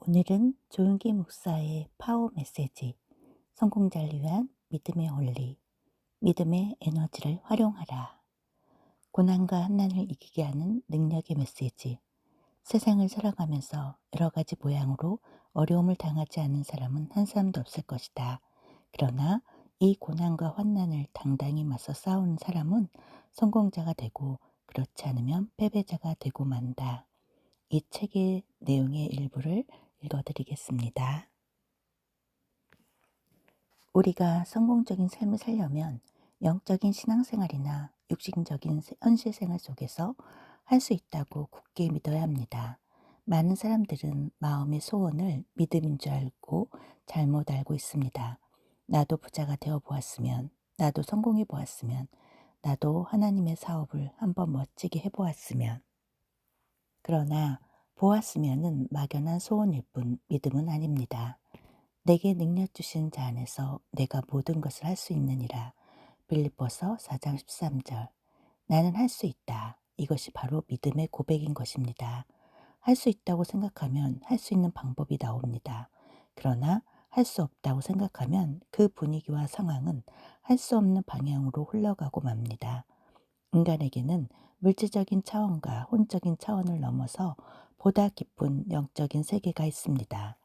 오늘은 조은기 목사의 파워 메시지, 성공자를 위한 믿음의 원리, 믿음의 에너지를 활용하라. 고난과 한난을 이기게 하는 능력의 메시지. 세상을 살아가면서 여러 가지 모양으로 어려움을 당하지 않은 사람은 한 사람도 없을 것이다. 그러나 이 고난과 환난을 당당히 맞서 싸우는 사람은 성공자가 되고, 그렇지 않으면 패배자가 되고 만다. 이 책의 내용의 일부를 읽어드리겠습니다. 우리가 성공적인 삶을 살려면 영적인 신앙생활이나 육신적인 현실생활 속에서 할 수 있다고 굳게 믿어야 합니다. 많은 사람들은 마음의 소원을 믿음인 줄 알고 잘못 알고 있습니다. 나도 부자가 되어 보았으면, 나도 성공해 보았으면, 나도 하나님의 사업을 한번 멋지게 해보았으면. 그러나 보았으면은 막연한 소원일 뿐 믿음은 아닙니다. 내게 능력 주신 자 안에서 내가 모든 것을 할 수 있느니라. 빌립보서 4장 13절. 나는 할 수 있다. 이것이 바로 믿음의 고백인 것입니다. 할 수 있다고 생각하면 할 수 있는 방법이 나옵니다. 그러나 할 수 없다고 생각하면 그 분위기와 상황은 할 수 없는 방향으로 흘러가고 맙니다. 인간에게는 물질적인 차원과 혼적인 차원을 넘어서 보다 깊은 영적인 세계가 있습니다.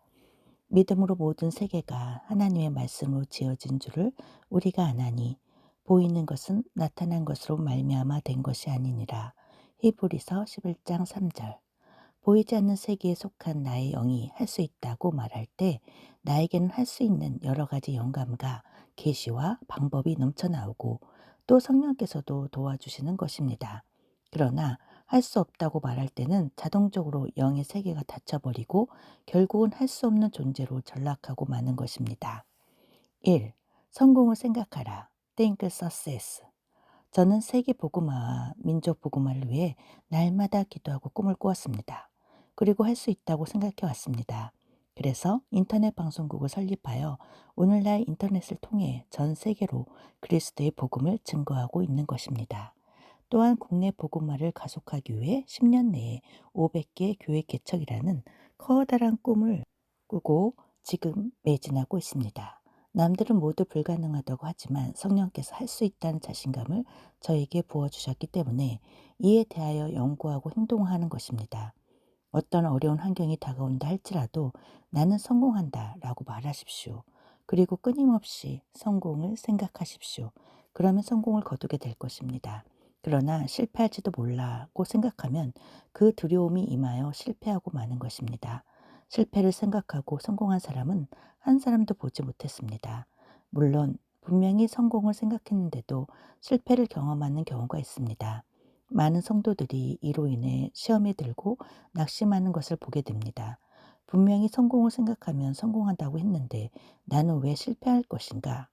믿음으로 모든 세계가 하나님의 말씀으로 지어진 줄을 우리가 아나니 보이는 것은 나타난 것으로 말미암아 된 것이 아니니라. 히브리서 11장 3절. 보이지 않는 세계에 속한 나의 영이 할 수 있다고 말할 때 나에게는 할 수 있는 여러 가지 영감과 계시와 방법이 넘쳐나오고 또 성령께서도 도와주시는 것입니다. 그러나 할 수 없다고 말할 때는 자동적으로 영의 세계가 닫혀버리고 결국은 할 수 없는 존재로 전락하고 마는 것입니다. 1. 성공을 생각하라. Think success. 저는 세계 복음화와 민족 복음화를 위해 날마다 기도하고 꿈을 꾸었습니다. 그리고 할 수 있다고 생각해 왔습니다. 그래서 인터넷 방송국을 설립하여 오늘날 인터넷을 통해 전 세계로 그리스도의 복음을 증거하고 있는 것입니다. 또한 국내 복음화를 가속하기 위해 10년 내에 500개 교회 개척이라는 커다란 꿈을 꾸고 지금 매진하고 있습니다. 남들은 모두 불가능하다고 하지만 성령께서 할 수 있다는 자신감을 저에게 부어주셨기 때문에 이에 대하여 연구하고 행동하는 것입니다. 어떤 어려운 환경이 다가온다 할지라도 나는 성공한다 라고 말하십시오. 그리고 끊임없이 성공을 생각하십시오. 그러면 성공을 거두게 될 것입니다. 그러나 실패할지도 몰라고 생각하면 그 두려움이 임하여 실패하고 마는 것입니다. 실패를 생각하고 성공한 사람은 한 사람도 보지 못했습니다. 물론 분명히 성공을 생각했는데도 실패를 경험하는 경우가 있습니다. 많은 성도들이 이로 인해 시험에 들고 낙심하는 것을 보게 됩니다. 분명히 성공을 생각하면 성공한다고 했는데 나는 왜 실패할 것인가?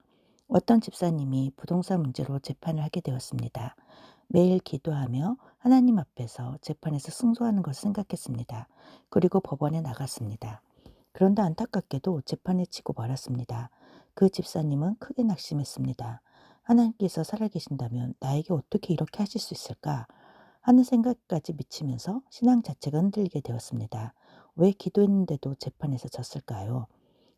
어떤 집사님이 부동산 문제로 재판을 하게 되었습니다. 매일 기도하며 하나님 앞에서 재판에서 승소하는 것을 생각했습니다. 그리고 법원에 나갔습니다. 그런데 안타깝게도 재판에 지고 말았습니다. 그 집사님은 크게 낙심했습니다. 하나님께서 살아계신다면 나에게 어떻게 이렇게 하실 수 있을까? 하는 생각까지 미치면서 신앙 자체가 흔들리게 되었습니다. 왜 기도했는데도 재판에서 졌을까요?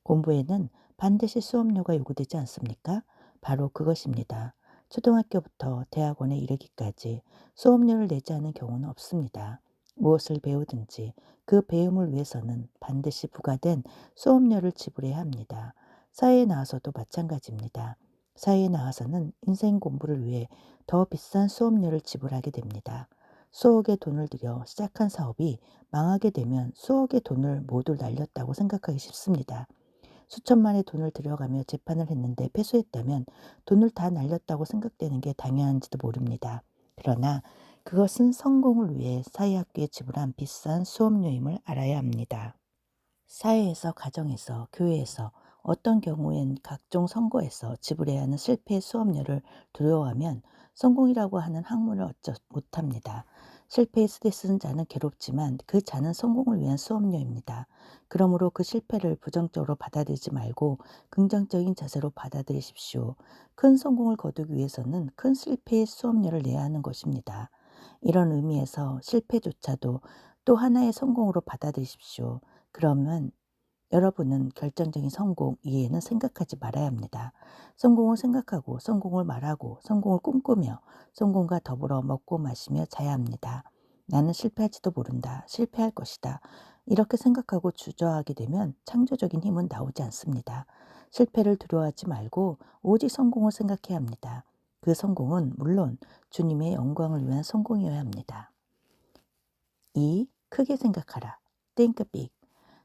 공부에는 반드시 수업료가 요구되지 않습니까? 바로 그것입니다. 초등학교부터 대학원에 이르기까지 수업료를 내지 않은 경우는 없습니다. 무엇을 배우든지 그 배움을 위해서는 반드시 부과된 수업료를 지불해야 합니다. 사회에 나와서도 마찬가지입니다. 사회에 나와서는 인생 공부를 위해 더 비싼 수업료를 지불하게 됩니다. 수억의 돈을 들여 시작한 사업이 망하게 되면 수억의 돈을 모두 날렸다고 생각하기 쉽습니다. 수천만의 돈을 들여가며 재판을 했는데 패소했다면 돈을 다 날렸다고 생각되는 게 당연한지도 모릅니다. 그러나 그것은 성공을 위해 사회학교에 지불한 비싼 수업료임을 알아야 합니다. 사회에서, 가정에서, 교회에서, 어떤 경우엔 각종 선거에서 지불해야 하는 실패의 수업료를 두려워하면 성공이라고 하는 학문을 얻지 못합니다. 실패의 스트레스는 자는 괴롭지만 그 자는 성공을 위한 수업료입니다. 그러므로 그 실패를 부정적으로 받아들이지 말고 긍정적인 자세로 받아들이십시오. 큰 성공을 거두기 위해서는 큰 실패의 수업료를 내야 하는 것입니다. 이런 의미에서 실패조차도 또 하나의 성공으로 받아들이십시오. 그러면 여러분은 결정적인 성공 이외에는 생각하지 말아야 합니다. 성공을 생각하고 성공을 말하고 성공을 꿈꾸며 성공과 더불어 먹고 마시며 자야 합니다. 나는 실패할지도 모른다. 실패할 것이다. 이렇게 생각하고 주저하게 되면 창조적인 힘은 나오지 않습니다. 실패를 두려워하지 말고 오직 성공을 생각해야 합니다. 그 성공은 물론 주님의 영광을 위한 성공이어야 합니다. 2. 크게 생각하라. Think big.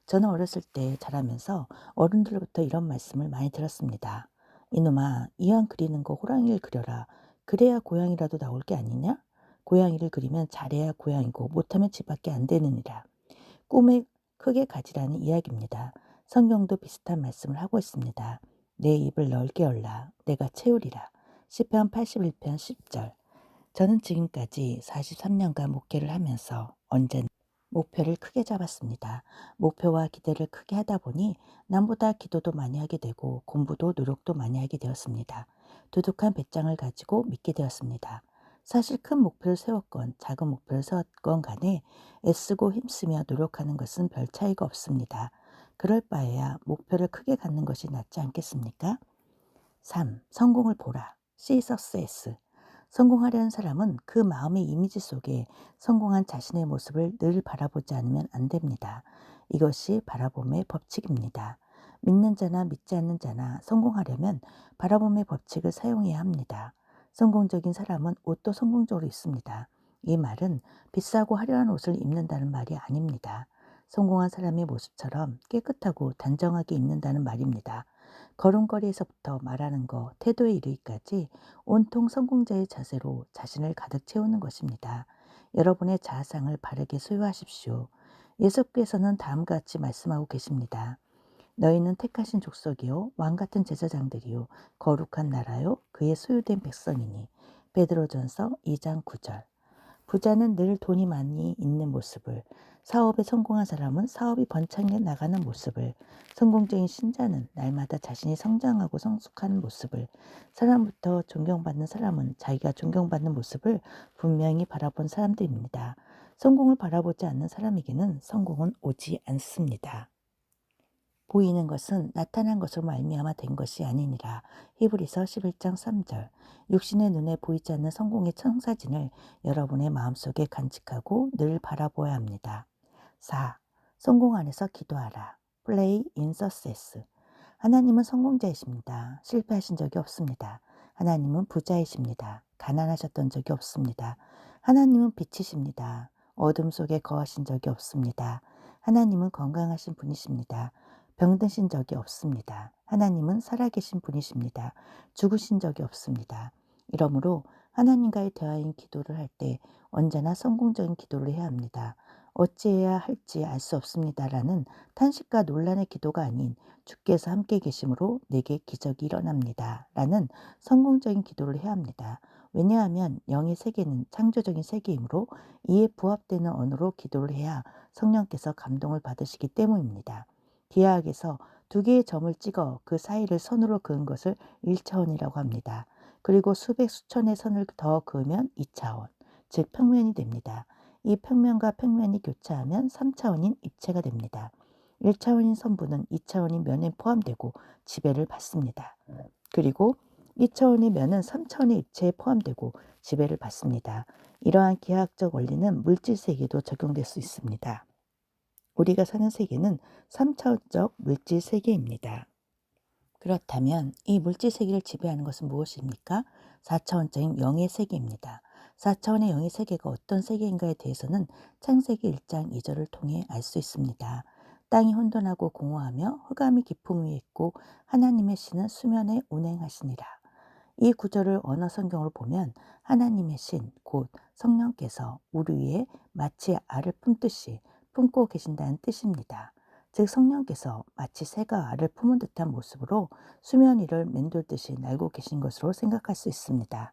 저는 어렸을 때 자라면서 어른들로부터 이런 말씀을 많이 들었습니다. 이놈아, 이왕 그리는 거 호랑이를 그려라. 그래야 고양이라도 나올 게 아니냐? 고양이를 그리면 잘해야 고양이고 못하면 집밖에 안 되느니라. 꿈을 크게 가지라는 이야기입니다. 성경도 비슷한 말씀을 하고 있습니다. 내 입을 넓게 열라. 내가 채우리라. 시편 81편 10절. 저는 지금까지 43년간 목회를 하면서 언제나 목표를 크게 잡았습니다. 목표와 기대를 크게 하다 보니 남보다 기도도 많이 하게 되고 공부도 노력도 많이 하게 되었습니다. 두둑한 배짱을 가지고 믿게 되었습니다. 사실 큰 목표를 세웠건 작은 목표를 세웠건 간에 애쓰고 힘쓰며 노력하는 것은 별 차이가 없습니다. 그럴 바에야 목표를 크게 갖는 것이 낫지 않겠습니까? 3. 성공을 보라. See success. 성공하려는 사람은 그 마음의 이미지 속에 성공한 자신의 모습을 늘 바라보지 않으면 안 됩니다. 이것이 바라봄의 법칙입니다. 믿는 자나 믿지 않는 자나 성공하려면 바라봄의 법칙을 사용해야 합니다. 성공적인 사람은 옷도 성공적으로 입습니다. 이 말은 비싸고 화려한 옷을 입는다는 말이 아닙니다. 성공한 사람의 모습처럼 깨끗하고 단정하게 입는다는 말입니다. 걸음걸이에서부터 말하는 것, 태도에 이르기까지 온통 성공자의 자세로 자신을 가득 채우는 것입니다. 여러분의 자아상을 바르게 소유하십시오. 예수께서는 다음과 같이 말씀하고 계십니다. 너희는 택하신 족속이요 왕같은 제사장들이요 거룩한 나라요 그의 소유된 백성이니. 베드로전서 2장 9절. 부자는 늘 돈이 많이 있는 모습을, 사업에 성공한 사람은 사업이 번창해 나가는 모습을, 성공적인 신자는 날마다 자신이 성장하고 성숙하는 모습을, 사람부터 존경받는 사람은 자기가 존경받는 모습을 분명히 바라본 사람들입니다. 성공을 바라보지 않는 사람에게는 성공은 오지 않습니다. 보이는 것은 나타난 것으로 말미암아 된 것이 아니니라. 히브리서 11장 3절. 육신의 눈에 보이지 않는 성공의 청사진을 여러분의 마음속에 간직하고 늘 바라보아야 합니다. 4. 성공 안에서 기도하라. Play in success. 하나님은 성공자이십니다. 실패하신 적이 없습니다. 하나님은 부자이십니다. 가난하셨던 적이 없습니다. 하나님은 빛이십니다. 어둠 속에 거하신 적이 없습니다. 하나님은 건강하신 분이십니다. 병드신 적이 없습니다. 하나님은 살아계신 분이십니다. 죽으신 적이 없습니다. 이러므로 하나님과의 대화인 기도를 할 때 언제나 성공적인 기도를 해야 합니다. 어찌해야 할지 알 수 없습니다라는 탄식과 논란의 기도가 아닌 주께서 함께 계심으로 내게 기적이 일어납니다 라는 성공적인 기도를 해야 합니다. 왜냐하면 영의 세계는 창조적인 세계이므로 이에 부합되는 언어로 기도를 해야 성령께서 감동을 받으시기 때문입니다. 기하학에서 두 개의 점을 찍어 그 사이를 선으로 그은 것을 1차원이라고 합니다. 그리고 수백 수천의 선을 더 그으면 2차원, 즉 평면이 됩니다. 이 평면과 평면이 교차하면 3차원인 입체가 됩니다. 1차원인 선부는 2차원인 면에 포함되고 지배를 받습니다. 그리고 2차원의 면은 3차원의 입체에 포함되고 지배를 받습니다. 이러한 기하학적 원리는 물질 세계에도 적용될 수 있습니다. 우리가 사는 세계는 3차원적 물질 세계입니다. 그렇다면 이 물질 세계를 지배하는 것은 무엇입니까? 4차원적인 영의 세계입니다. 4차원의 영의 세계가 어떤 세계인가에 대해서는 창세기 1장 2절을 통해 알 수 있습니다. 땅이 혼돈하고 공허하며 흑암이 깊음 위에 있고 하나님의 신은 수면에 운행하시니라. 이 구절을 언어 성경으로 보면 하나님의 신, 곧 성령께서 우리 위에 마치 알을 품듯이 품고 계신다는 뜻입니다. 즉 성령께서 마치 새가 알을 품은 듯한 모습으로 수면 위를 맴돌듯이 날고 계신 것으로 생각할 수 있습니다.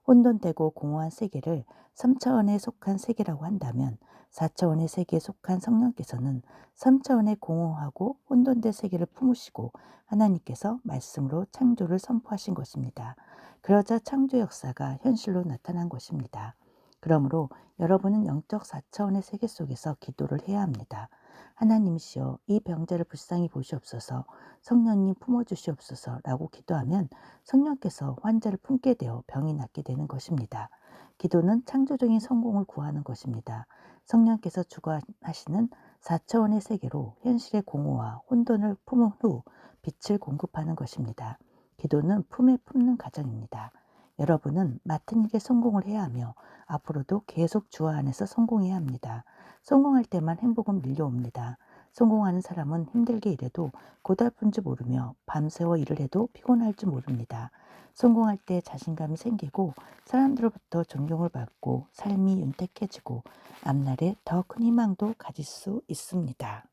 혼돈되고 공허한 세계를 3차원에 속한 세계라고 한다면 4차원의 세계에 속한 성령께서는 3차원의 공허하고 혼돈된 세계를 품으시고 하나님께서 말씀으로 창조를 선포하신 것입니다. 그러자 창조 역사가 현실로 나타난 것입니다. 그러므로 여러분은 영적 4차원의 세계 속에서 기도를 해야 합니다. 하나님이시여 이 병자를 불쌍히 보시옵소서, 성령님 품어주시옵소서 라고 기도하면 성령께서 환자를 품게 되어 병이 낫게 되는 것입니다. 기도는 창조적인 성공을 구하는 것입니다. 성령께서 주관하시는 4차원의 세계로 현실의 공허와 혼돈을 품은 후 빛을 공급하는 것입니다. 기도는 품에 품는 과정입니다. 여러분은 맡은 일에 성공을 해야 하며 앞으로도 계속 주 안에서 성공해야 합니다. 성공할 때만 행복은 밀려옵니다. 성공하는 사람은 힘들게 일해도 고달픈 줄 모르며 밤새워 일을 해도 피곤할 줄 모릅니다. 성공할 때 자신감이 생기고 사람들로부터 존경을 받고 삶이 윤택해지고 앞날에 더 큰 희망도 가질 수 있습니다.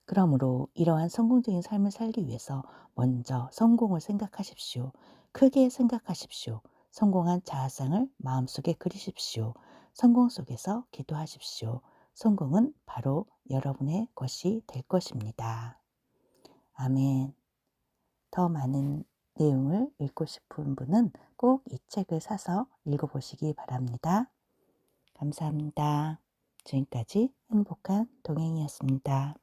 그러므로 이러한 성공적인 삶을 살기 위해서 먼저 성공을 생각하십시오. 크게 생각하십시오. 성공한 자아상을 마음속에 그리십시오. 성공 속에서 기도하십시오. 성공은 바로 여러분의 것이 될 것입니다. 아멘. 더 많은 내용을 읽고 싶은 분은 꼭 이 책을 사서 읽어보시기 바랍니다. 감사합니다. 지금까지 행복한 동행이었습니다.